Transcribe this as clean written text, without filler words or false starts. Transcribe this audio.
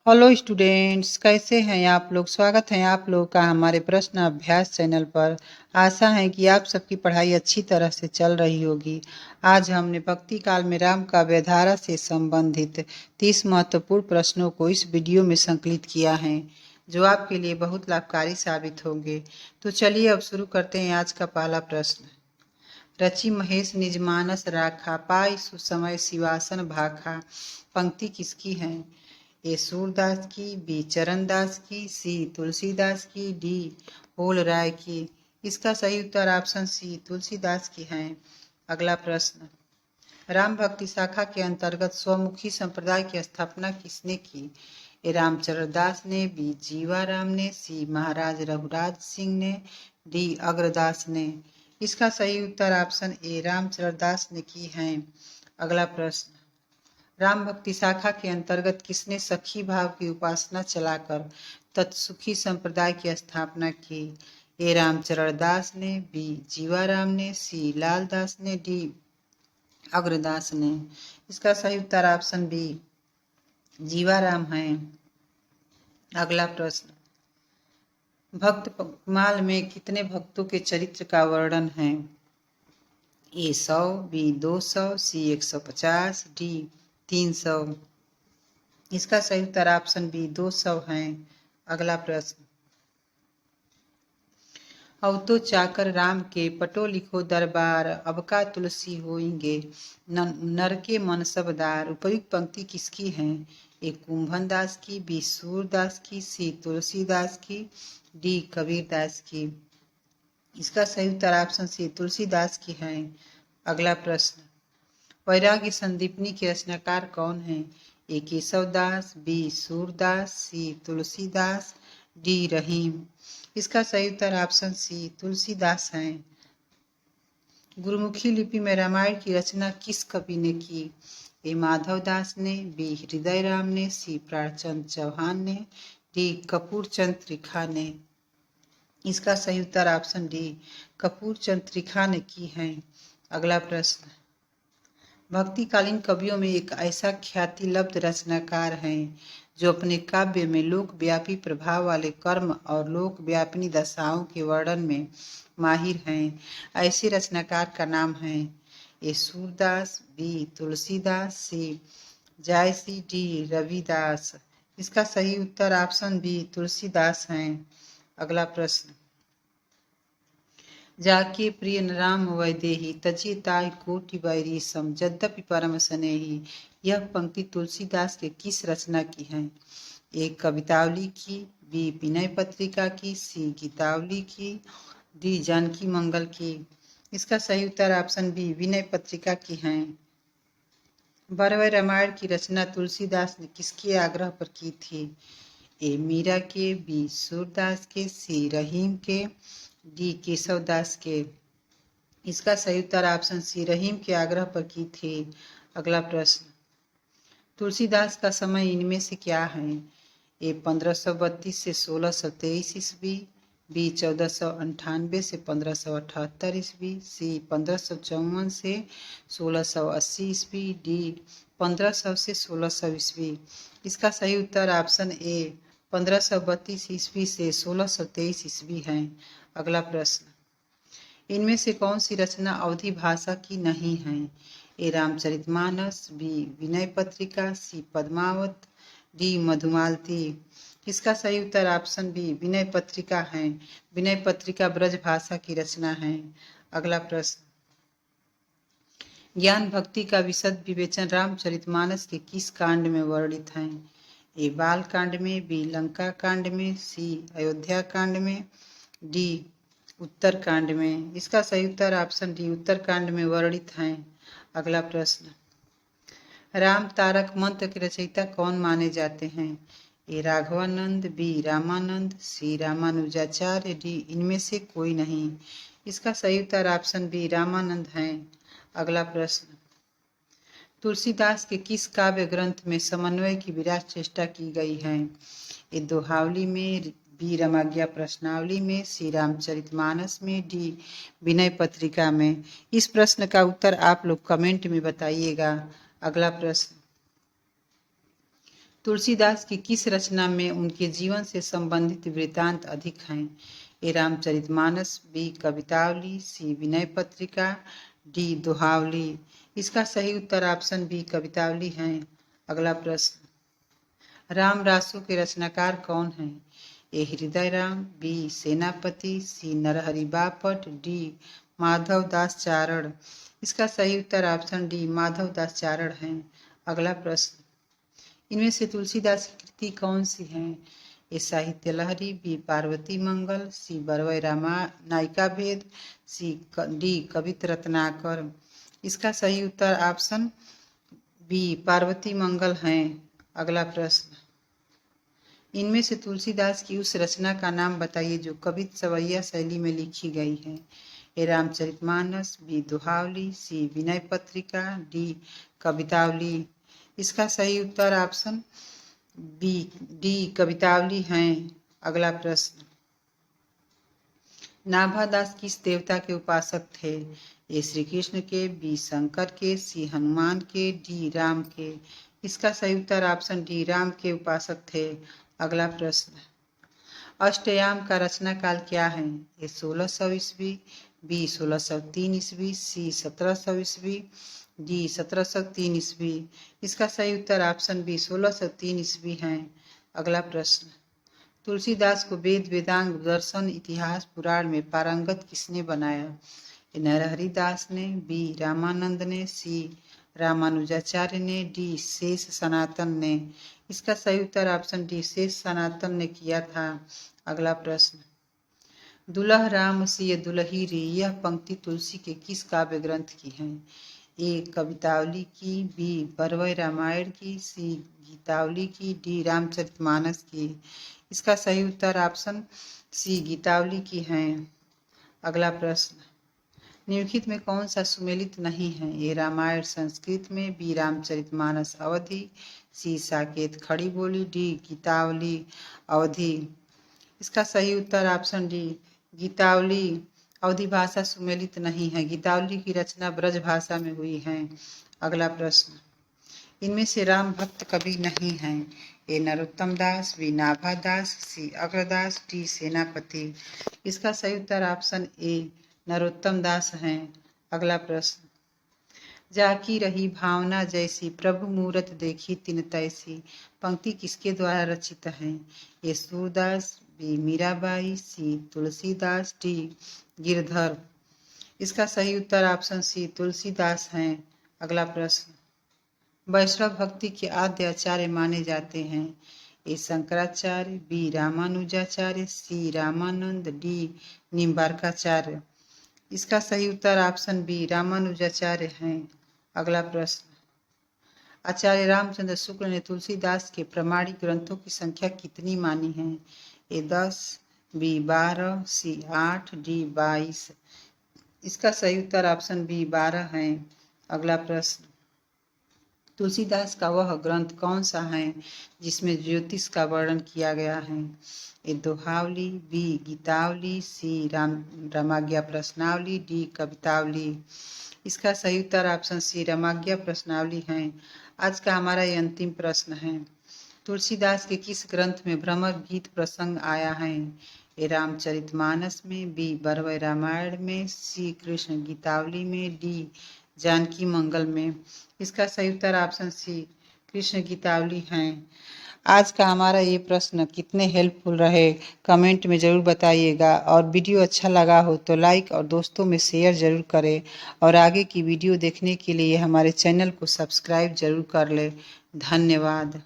Hello students, कैसे हैं आप लोग। स्वागत है आप लोग का हमारे प्रश्न अभ्यास चैनल पर। आशा है कि आप सबकी पढ़ाई अच्छी तरह से चल रही होगी। आज हमने भक्ति काल में राम काव्य धारा से संबंधित 30 महत्वपूर्ण प्रश्नों को इस वीडियो में संकलित किया है, जो आपके लिए बहुत लाभकारी साबित होंगे। तो चलिए अब शुरू करते हैं आज का पहला प्रश्न। रचि महेश निज मानस राखा, पाई सुसमय शिवासन भाखा। पंक्ति किसकी है। ए सूरदास की, बी चरणदास की, सी तुलसीदास की, डी होल राय की। इसका सही उत्तर ऑप्शन सी तुलसीदास की है। अगला प्रश्न। राम भक्ति शाखा के अंतर्गत स्वमुखी संप्रदाय की स्थापना किसने की। ए रामचरण दास ने, बी जीवाराम ने, सी महाराज रघुराज सिंह ने, डी अग्रदास ने। इसका सही उत्तर ऑप्शन ए रामचरण दास ने की है। अगला प्रश्न। राम भक्ति शाखा के अंतर्गत किसने सखी भाव की उपासना चलाकर तत्सुखी संप्रदाय की स्थापना की। ए रामचरण दास ने, बी जीवाराम ने, सी लालदास ने, डी अग्रदास ने। इसका सही उत्तर ऑप्शन बी जीवाराम है। अगला प्रश्न। भक्त माल में कितने भक्तों के चरित्र का वर्णन है। ए 100, बी 200, सी 150, डी 300। इसका सही उत्तर ऑप्शन बी 200 है। अगला प्रश्न। अब तो चाकर राम के पटो लिखो दरबार, अब का तुलसी होइंगे नर के मन सबदार। उपयुक्त पंक्ति किसकी है। ए कुंभन दास की, बी सूरदास की, सी तुलसीदास की, डी कबीरदास की। इसका सही उत्तर ऑप्शन सी तुलसीदास की है। अगला प्रश्न। वैराग्य संदीपनी के रचनाकार कौन है। ए केशवदास, बी सूरदास, सी तुलसीदास, डी रहीम। इसका सही उत्तर ऑप्शन सी तुलसीदास है। गुरुमुखी लिपि में रामायण की रचना किस कवि ने की। ए माधवदास ने, बी हृदय राम ने, सी प्राणचंद चौहान ने, डी कपूर चंद त्रिखा ने। इसका सही उत्तर ऑप्शन डी कपूर चंद त्रिखा ने की है। अगला प्रश्न। भक्तिकालीन कवियों में एक ऐसा ख्याति लब्ध रचनाकार है जो अपने काव्य में लोकव्यापी प्रभाव वाले कर्म और लोकव्यापिनी दशाओं के वर्णन में माहिर हैं। ऐसे रचनाकार का नाम है। ए सूरदास, बी तुलसीदास, सी जायसी, डी रविदास। इसका सही उत्तर ऑप्शन बी तुलसीदास है। अगला प्रश्न। जाके प्रिय राम वैदेही, तजे ताय कोटि बैरी सम, यद्यपि परम स्नेही। यह पंक्ति तुलसीदास के किस रचना की है। ए कवितावली की, बी विनय पत्रिका की, सी गीतावली की, डी जानकी मंगल की। इसका सही उत्तर ऑप्शन बी विनय पत्रिका की है। 12वें रामायण की रचना तुलसीदास ने किसके आग्रह पर की थी। ए मीरा के, बी सूरदास के, सी रहीम के, डी केशवदास के। इसका सही उत्तर ऑप्शन सी रहीम के आग्रह पर की थी। अगला प्रश्न। तुलसीदास का समय इनमें से क्या है। ए 1532 से 1623 ईस्वी, बी 1498 से 1578 ईस्वी, सी 1554 से 1680 ईस्वी, डी 1500 से 1600 ईस्वी। इसका सही उत्तर ऑप्शन ए 1532 ईस्वी से 1623 ईस्वी है। अगला प्रश्न। इनमें से कौन सी रचना अवधी भाषा की नहीं है। ए रामचरितमानस, बी विनय पत्रिका, सी पद्मावत, डी मधुमालती। इसका सही उत्तर ऑप्शन बी विनय पत्रिका है। विनय पत्रिका ब्रज भाषा की रचना है। अगला प्रश्न। ज्ञान भक्ति का विशद विवेचन रामचरितमानस के किस कांड में वर्णित है। ए बाल कांड में, बी लंका कांड में, सी अयोध्या कांड में, डी उत्तर कांड में। इसका सही उत्तर ऑप्शन डी उत्तर कांड में वर्णित है। अगला प्रश्न। राम तारक मंत्र के रचयिता कौन माने जाते हैं। ए राघवानंद, बी रामानंद, सी रामानुजाचार्य, डी इनमें से कोई नहीं। इसका सही उत्तर ऑप्शन बी रामानंद है। अगला प्रश्न। तुलसीदास के किस काव्य ग्रंथ में समन्वय की विराट चेष्टा की गई है। ए दोहावली में, बी रामाज्ञा प्रश्नावली में, सी रामचरितमानस में, डी विनय पत्रिका में। इस प्रश्न का उत्तर आप लोग कमेंट में बताइएगा। अगला प्रश्न। तुलसीदास की किस रचना में उनके जीवन से संबंधित वृत्तांत अधिक हैं? ए रामचरितमानस, बी कवितावली, सी विनय पत्रिका, डी दोहावली। इसका सही उत्तर ऑप्शन बी कवितावली है। अगला प्रश्न, राम रासो के रचनाकार कौन हैं? ए हृदय राम, बी सेनापति, सी नरहरि बापट, डी माधव दास चारण। इसका सही उत्तर ऑप्शन डी माधव दास चारण है। अगला प्रश्न, इनमें से तुलसीदास की कृति कौन सी है? ए साहित्य लहरी, बी पार्वती मंगल, सी बरवय रामा नायिका भेद, सी डी कवित रत्नाकर। इसका सही उत्तर ऑप्शन बी पार्वती मंगल है। अगला प्रश्न, इनमें से तुलसीदास की उस रचना का नाम बताइए जो कवित सवैया शैली में लिखी गई है। ए रामचरितमानस, बी दोहावली, सी विनय पत्रिका, डी कवितावली। इसका सही उत्तर ऑप्शन बी डी कवितावली है। अगला प्रश्न, नाभादास किस देवता के उपासक थे? ए श्री कृष्ण के, बी शंकर के, सी हनुमान के, डी राम के। इसका सही उत्तर ऑप्शन डी राम के उपासक थे। अगला प्रश्न, अष्टयाम का रचना काल क्या है? ए 1600 ईस्वी, बी 1603 ईस्वी, सी 1700 ईस्वी, डी 1703 ईस्वी। इसका सही उत्तर ऑप्शन बी 1603 ईस्वी है। अगला प्रश्न, तुलसीदास को वेद वेदांग दर्शन इतिहास पुराण में पारंगत किसने बनाया? नरहरि दास ने, बी रामानंद ने, सी रामानुजाचार्य ने, डी शेष सनातन ने। इसका सही उत्तर ऑप्शन डी शेष सनातन ने किया था। अगला प्रश्न, दुलह राम सिय दुलही रे, यह पंक्ति तुलसी के किस काव्य ग्रंथ की है? ए कवितावली की, बी बरवय रामायण की, सी गीतावली की, डी रामचरितमानस की। इसका सही उत्तर ऑप्शन सी गीतावली की है। अगला प्रश्न, निम्नलिखित में कौन सा सुमेलित नहीं है? ए रामायण संस्कृत में, बी रामचरितमानस अवधि, सी साकेत खड़ी बोली, डी गीतावली अवधि। इसका सही उत्तर ऑप्शन डी गीतावली अवधि भाषा सुमेलित नहीं है। गीतावली की रचना ब्रज भाषा में हुई है। अगला प्रश्न, इनमें से राम भक्त कवि नहीं है? ए नरोत्तम दास, बी नाभा दास, सी अग्रदास, डी सेनापति। इसका सही उत्तर ऑप्शन ए नरोत्तम दास है। अगला प्रश्न, जाकी रही भावना जैसी, प्रभु मूरत देखी तिन तैसी। पंक्ति किसके द्वारा रचित है? ए सूरदास, बी मीराबाई, सी तुलसीदास, डी गिरधर। इसका सही उत्तर ऑप्शन सी तुलसीदास है। अगला प्रश्न, वैष्णव भक्ति के आद्य आचार्य माने जाते हैं? ए शंकराचार्य, बी रामानुजाचार्य, सी रामानंद, डी निम्बारकाचार्य। इसका सही उत्तर ऑप्शन बी रामानुजाचार्य है। अगला प्रश्न, आचार्य रामचंद्र शुक्ल ने तुलसीदास के प्रमाणिक ग्रंथों की संख्या कितनी मानी है? ए 10, बी 12, सी 8, डी 22। इसका सही उत्तर ऑप्शन बी 12 है। अगला प्रश्न, तुलसीदास का वह ग्रंथ कौन सा है जिसमें ज्योतिष का वर्णन किया गया है? ए दोहावली, बी गीतावली, सी रामाज्ञा प्रश्नावली, डी कवितावली। इसका सही उत्तर ऑप्शन सी रामाज्ञा प्रश्नावली है। आज का हमारा ये अंतिम प्रश्न है, तुलसीदास के किस ग्रंथ में भ्रमर गीत प्रसंग आया है? ए रामचरितमानस में, बी बरवय रामायण में, सी कृष्ण गीतावली में, डी जानकी मंगल में। इसका सही उत्तर ऑप्शन सी कृष्ण गीतावली है। आज का हमारा ये प्रश्न कितने हेल्पफुल रहे कमेंट में ज़रूर बताइएगा, और वीडियो अच्छा लगा हो तो लाइक और दोस्तों में शेयर ज़रूर करें, और आगे की वीडियो देखने के लिए हमारे चैनल को सब्सक्राइब ज़रूर कर लें। धन्यवाद।